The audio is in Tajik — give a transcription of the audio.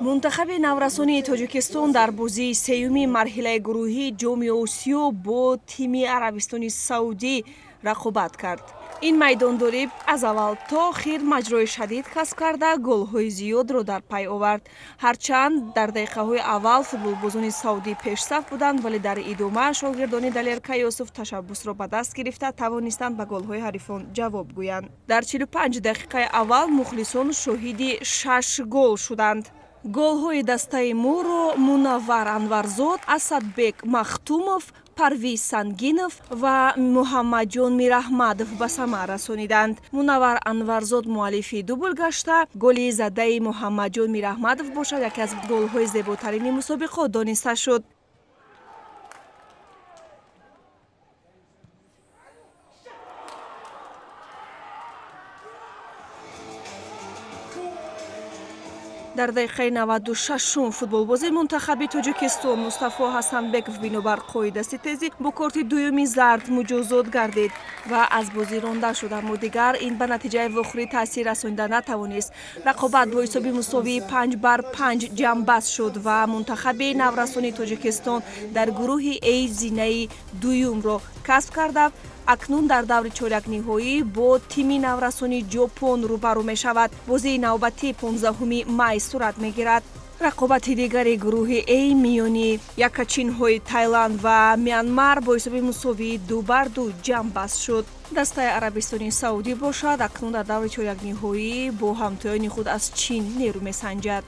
мунтахаби наврасонии Тоҷикистон дар бозии сеюми марҳилаи гурӯҳии Ҷоми Осиё бо тими Арабистони Саудӣ рақобат кард. ин майдондорӣ аз аввал то охир маҷрои шадид касб карда голҳои зиёдро дар пай овард. ҳарчанд дар дақиқаҳои аввал футболбозони саудӣ пешсаф буданд, вале дар идома шогирдони Далерка Юсуф ташаббусро ба даст гирифта тавонистанд ба голҳои ҳарифон ҷавоб гӯянд. дар 45 дақиқаи аввал мухлисон шоҳиди 6 гол шуданд. голҳои дастаи моро Мунаввар Анварзод, Асадбек Махтумов, Парвиз Сангинов ва Муҳаммаҷон Мираҳмадов ба самар расониданд. Мунаввар Анварзод муаллифи дубл гашта, голи задаи Муҳаммаҷон Мираҳмадов бошад яке аз голҳои зеботарини мусобиқот дониста шуд. дар дақиқаи 96 футболбози мунтахаби Тоҷикистон Мустафо Ҳасанбеков бинобар қоида ситезӣ бо корти дуюми зард муҷозот гардид ва аз бозӣ ронда шуд. аммо дигар ин ба натиҷаи вохӯрӣ таъсир расонида натавонист. рақобат бо ҳисоби мусовии 5-5 ҷамъбаст шуд ва мунтахаби наврасони Тоҷикистон дар гурӯҳи А зинаи дуюмро касб карда акнун дар даври чоракниҳоӣ бо тими наврасони Ҷопон рӯбарӯ мешавад. бозии навбатии 15 май сурат мегирад. рақобати дигари гурӯҳи А миёни якачинҳои Таиланд ва Мянмар бо ҳисоби мусовии 2-2 ҷамъбаст шуд. дастаи Арабистони Саудӣ бошад акнун дар даври чоракниҳоӣ бо ҳамтоёни худ аз Чин нерӯ месанҷад.